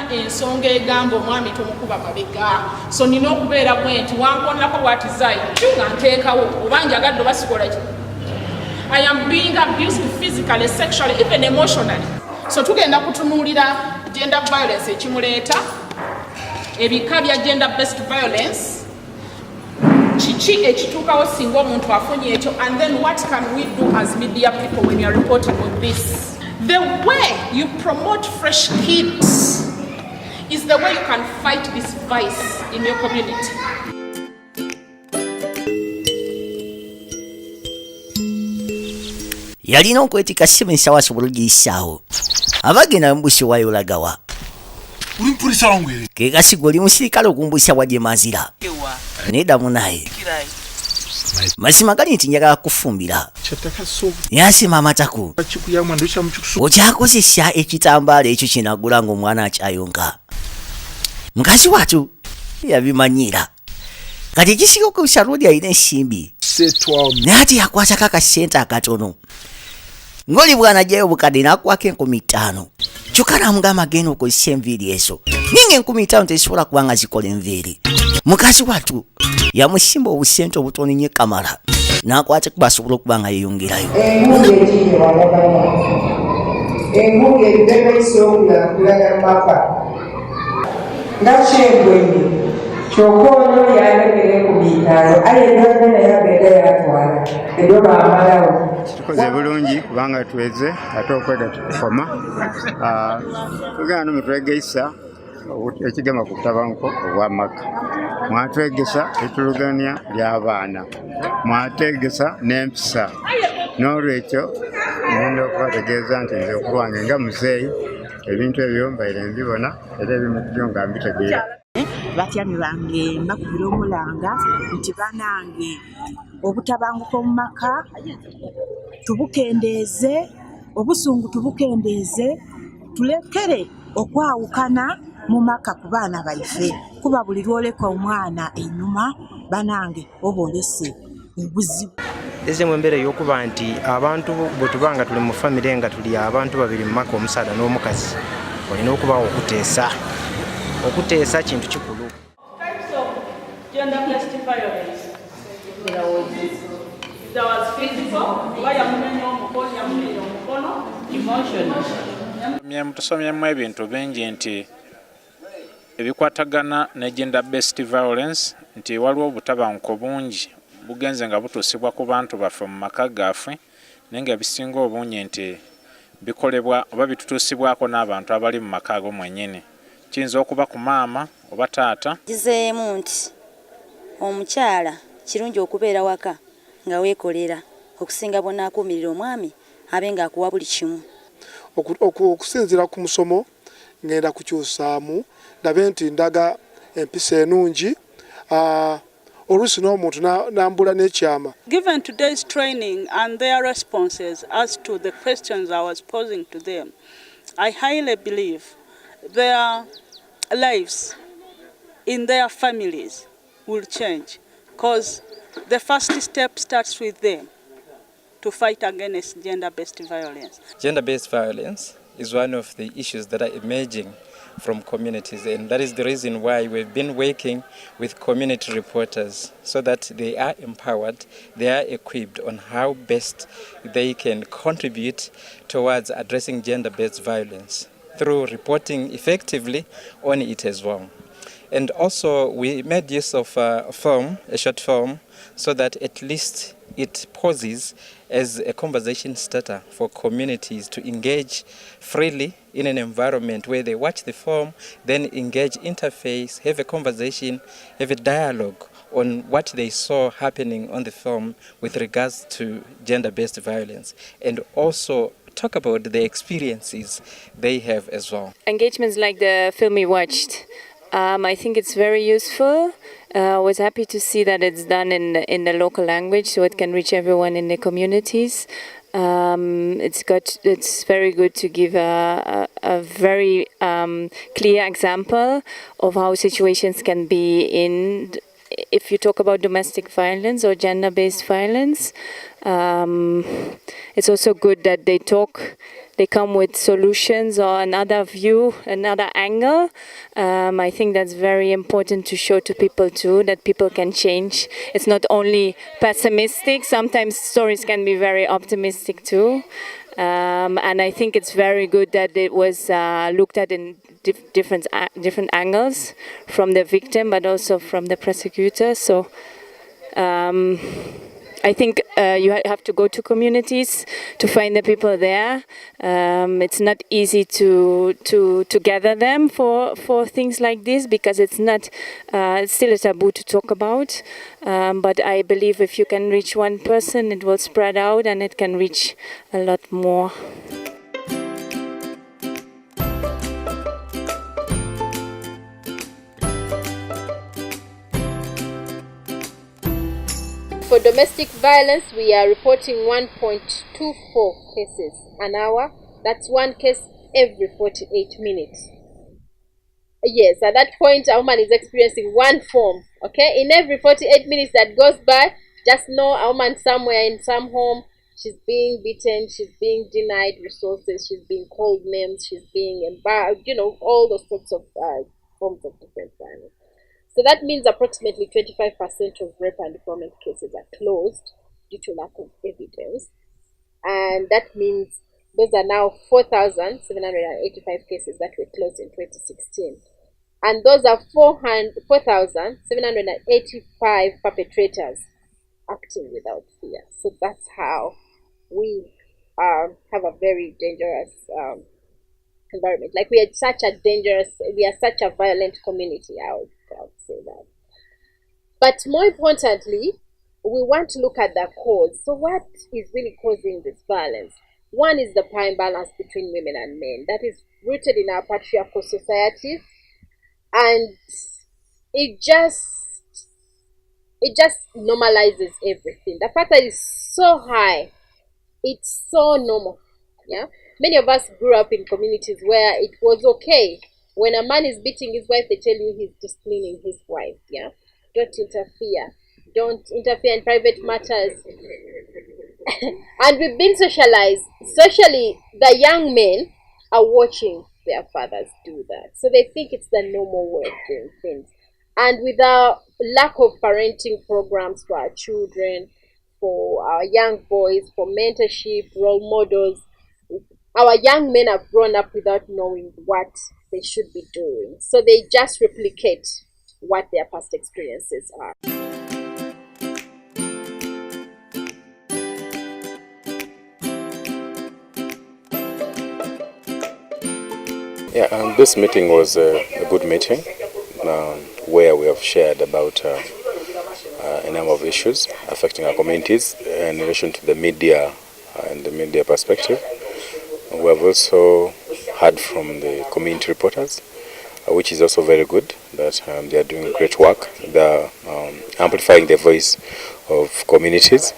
sifuna ensonga egamba omwami tomukuba mabega. So nina okubeera bwe nti wankonako what is I nga nteekawo oba njagadde oba sikola ki. I am being abused physically, sexually, even emotionally. So tugenda kutunuulira gender violence ekimuleeta, ebika bya gender based violence, kiki ekituukawo singa omuntu afunye ekyo, and then what can we do as media people when you are reporting on this. The way you promote fresh kids is the way you can fight this vice in your community. Yalina okwetika Simensa wasobola ogiyisaawo abagenda mbusi wayo lagawa ulimpulisa wangwere ke kasigo oli musirikale okumbusa wadye mazira nedamu naye mazima gali nti njagala kufumbira yasima amataku okyakozesa ekitambaala ekyo kinagula ng'omwana akyayonka mukazi watu yabimanyira kati kisinga okubusa lwodi alina ensimbi naye ati yakwatako akasente akatono ng'oli bwanajjayo obukadde n'akwako 5,000 kyokka n'amugamba agenda okozesa enviiri ezo ninga 5,000 tezisobola kuba nga zikola enviiri. Mukazi watu yamusimba obusente obutono nnyo Kamala n'akwata kuba asobola okuba nga yeeyongerayo. Enguge ebibegeyisa okulaga maka nga kyengwenye kyokka ono yalekere ku bitaalo aye ebyonna naye abeera yatwala ebyo baamalawo. Kitukoze bulungi kubanga tuweze ate okwega tukukoma tugenda nomutwegeyisa ekigema ku butabanguko obwamaka, mwatwegesa etulugania ly'abaana, mwategesa n'empisa. N'olwekyo ngenda okubategeeza nti nze okulwange nga muzeeyi ebintu ebyo mbaire mbibona era ebimu byo nga mbitegeera. Batyami bange mbakubira omulanga nti banange obutabanguko mu maka tubukendeeze, obusungu tubukendeeze, tulekere okwawukana mu maka ku baana baife kuba buli lwoleka omwana enyuma banange oba olese obuzibu. Ezemu embeera y'okuba nti abantu bwe tubanga tuli mu famire nga tuli abantu babiri mu maka omusaadha n'omukazi olina okubawo okuteesa. Okuteesa kintu kikulu. Tusomyemu ebintu bingi nti ebikwatagana ne gender based violence nti waliwo obutabanguko bungi bugenze nga butuusibwa ku bantu baffe mu maka gaffe naye nga bisinga obungi nti bikolebwa oba bitutuusibwako n'abantu abali mu maka ago mwennyini. Kiyinza okuba ku maama oba taata. Kizeemu nti omukyala kirungi okubeera waka nga weekolera okusinga bonna akuumirira omwami abe nga akuwa buli kimu. Okusinziira ku musomo ngenda kukyusaamu ndabe nti ndaga empisa enungi oluusi n'omuntu n'ambula n'ekyama. Given today's training and their responses as to the questions I was posing to them, I highly believe their lives in their families will change because the first step starts with them to fight against gender-based violence. Gender-based violence is one of the issues that are emerging from communities, and that is the reason why we've been working with community reporters so that they are empowered, they are equipped on how best they can contribute towards addressing gender-based violence through reporting effectively on it as well. And also we made use of a short film, so that at least it poses as a conversation starter for communities to engage freely in an environment where they watch the film, then engage, interface, have a conversation, have a dialogue on what they saw happening on the film with regards to gender-based violence, and also talk about the experiences they have as well. Engagements like the film we watched, I think it's very useful. I was happy to see that it's done in the local language, so it can reach everyone in the communities. It's very good to give a very clear example of how situations can be in, if you talk about domestic violence or gender-based violence. It's also good that they talk they come with solutions or another view, another angle. I think that's very important to show to people too, that people can change. It's not only pessimistic, sometimes stories can be very optimistic too. And I think it's very good that it was looked at in different angles, from the victim but also from the prosecutor. So I think you have to go to communities to find the people there. It's not easy to gather them for things like this, because it's not it's still a taboo to talk about. But I believe if you can reach one person, it will spread out and it can reach a lot more. For domestic violence, we are reporting 1.24 cases an hour. That's one case every 48 minutes. Yes, at that point, a woman is experiencing one form. Okay, in every 48 minutes that goes by, just know a woman somewhere in some home, she's being beaten, she's being denied resources, she's being called names, she's being embarrassed, all those sorts of forms of different violence. So that means approximately 25% of rape and defilement cases are closed due to lack of evidence. And that means those are now 4,785 cases that were closed in 2016. And those are 4,785 perpetrators acting without fear. So that's how we have a very dangerous environment. Like we are such a violent community, I would say that. But more importantly, we want to look at the cause. So what is really causing this violence? One is the power imbalance between women and men. That is rooted in our patriarchal societies, and it just normalizes everything. The fact that it's so high, it's so normal. Yeah, many of us grew up in communities where it was okay. When a man is beating his wife, they tell you he's disciplining his wife. Yeah, don't interfere. Don't interfere in private matters. And we've been socialized. Socially, the young men are watching their fathers do that. So they think it's the normal way of doing things. And with our lack of parenting programs for our children, for our young boys, for mentorship, role models, our young men have grown up without knowing what they should be doing. So they just replicate what their past experiences are. Yeah, this meeting was a good meeting where we have shared about a number of issues affecting our communities in relation to the media and the media perspective. We have also heard from the community reporters, which is also very good, that they are doing great work. They are amplifying the voice of communities.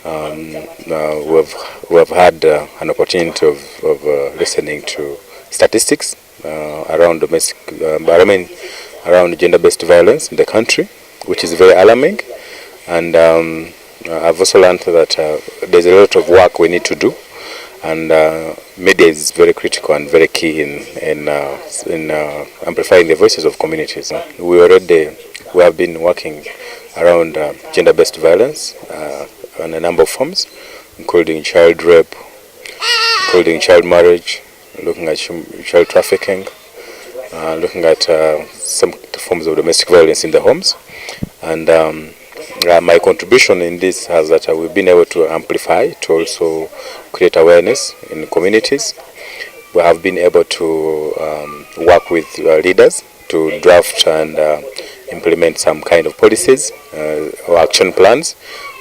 We have had an opportunity of listening to statistics around around gender-based violence in the country, which is very alarming. And I've also learned that there's a lot of work we need to do, and media is very critical and very key in amplifying the voices of communities. We have been working around gender-based violence on a number of forms, including child rape, including child marriage, looking at child trafficking, looking at some forms of domestic violence in the homes. And my contribution in this has that we've been able to amplify, to also create awareness in communities. We have been able to work with leaders to draft and implement some kind of policies or action plans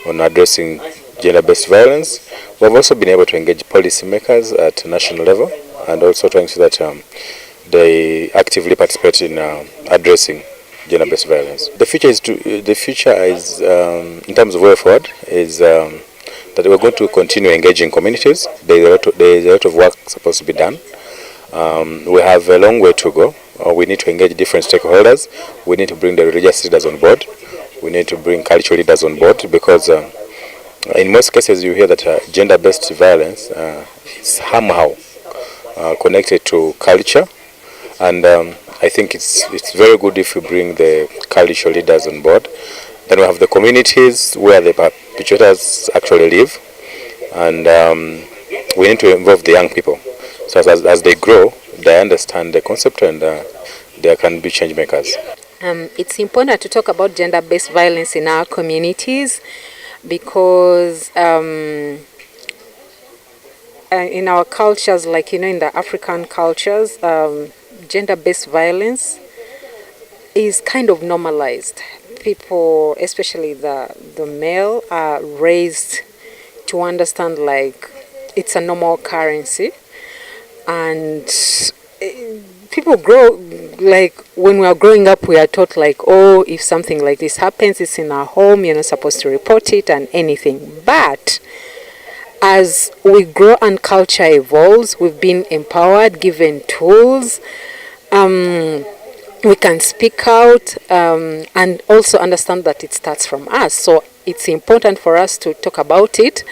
on addressing gender-based violence. We've also been able to engage policymakers at national level, and also trying to see that they actively participate in addressing gender-based violence. The future is in terms of way forward, is that we're going to continue engaging communities. There is a lot of work supposed to be done. We have a long way to go. We need to engage different stakeholders. We need to bring the religious leaders on board. We need to bring cultural leaders on board, because In most cases, you hear that gender-based violence is somehow connected to culture, and I think it's very good if we bring the cultural leaders on board. Then we have the communities where the perpetrators actually live, and we need to involve the young people. So as they grow, they understand the concept, and they can be change makers. It's important to talk about gender-based violence in our communities because in our cultures, like, in the African cultures, gender-based violence is kind of normalized. People, especially the male, are raised to understand like it's a normal currency, and people grow, like when we are growing up, we are taught like, oh, if something like this happens, it's in our home, you're not supposed to report it and anything. But as we grow and culture evolves, we've been empowered, given tools, we can speak out, and also understand that it starts from us. So it's important for us to talk about it,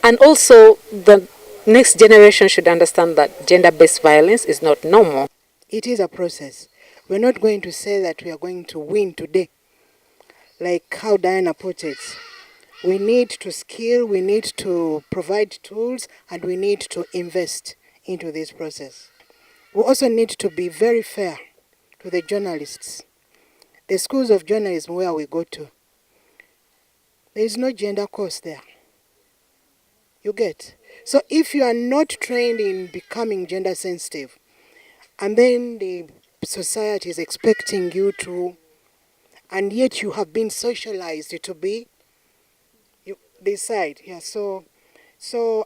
and also the next generation should understand that gender-based violence is not normal. It is a process. We're not going to say that we are going to win today, like how Diana put it. We need to skill, we need to provide tools, and we need to invest into this process. We also need to be very fair to the journalists. The schools of journalism where we go to, there is no gender course there. You get? So if you are not trained in becoming gender sensitive, and then the society is expecting you to, and yet you have been socialized to be, you decide. Yeah. So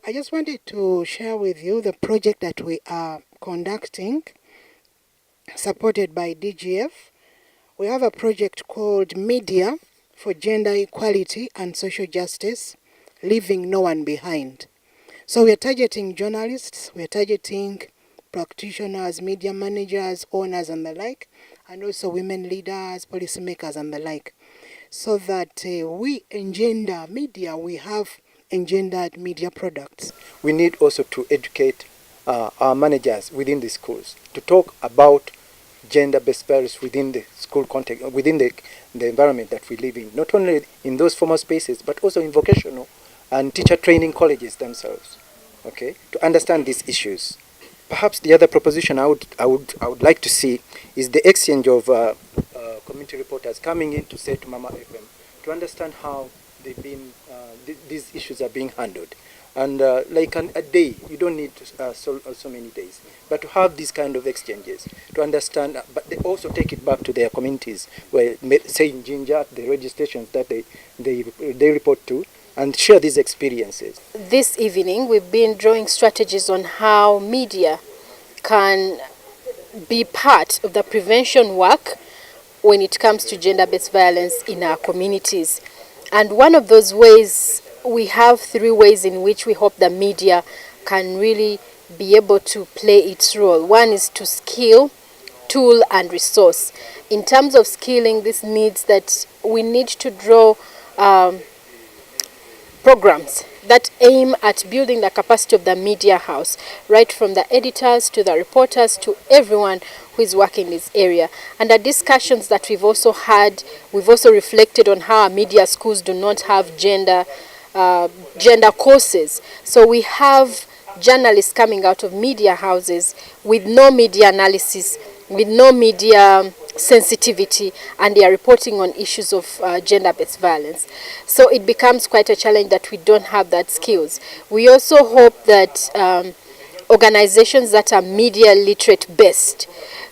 I just wanted to share with you the project that we are conducting, supported by DGF. We have a project called Media for Gender Equality and Social Justice, Leaving No One Behind. So we are targeting journalists, we are targeting practitioners, media managers, owners and the like, and also women leaders, policymakers and the like, so that we engender media, we have engendered media products. We need also to educate our managers within the schools to talk about gender-based violence within the school context, within the environment that we live in, not only in those formal spaces, but also in vocational and teacher training colleges themselves, okay, to understand these issues. Perhaps the other proposition I would like to see is the exchange of community reporters coming in to say to Mama FM to understand how they've been these issues are being handled. And like a day, you don't need so many days, but to have these kind of exchanges to understand, but they also take it back to their communities, where, say in Jinja, the radio stations that they report to, and share these experiences. This evening, we've been drawing strategies on how media can be part of the prevention work when it comes to gender-based violence in our communities. And one of those ways, we have 3 ways in which we hope the media can really be able to play its role. One is to skill, tool, and resource. In terms of skilling, this needs that we need to draw programs that aim at building the capacity of the media house, right from the editors to the reporters to everyone who is working in this area. And the discussions that we've also had, we've also reflected on how our media schools do not have gender courses. So we have journalists coming out of media houses with no media analysis, with no media sensitivity, and they are reporting on issues of gender-based violence. So it becomes quite a challenge that we don't have that skills. We also hope that organizations that are media literate based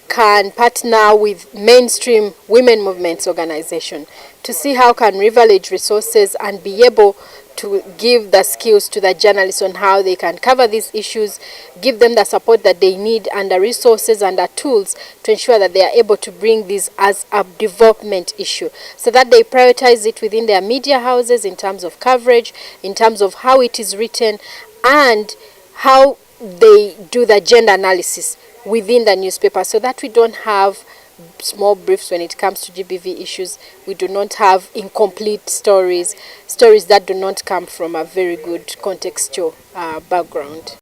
can partner with mainstream women movements organization to see how can we leverage resources and be able to give the skills to the journalists on how they can cover these issues, give them the support that they need and the resources and the tools to ensure that they are able to bring this as a development issue, so that they prioritize it within their media houses in terms of coverage, in terms of how it is written, and how they do the gender analysis within the newspaper, so that we don't have small briefs when it comes to GBV issues. We do not have incomplete stories that do not come from a very good contextual background.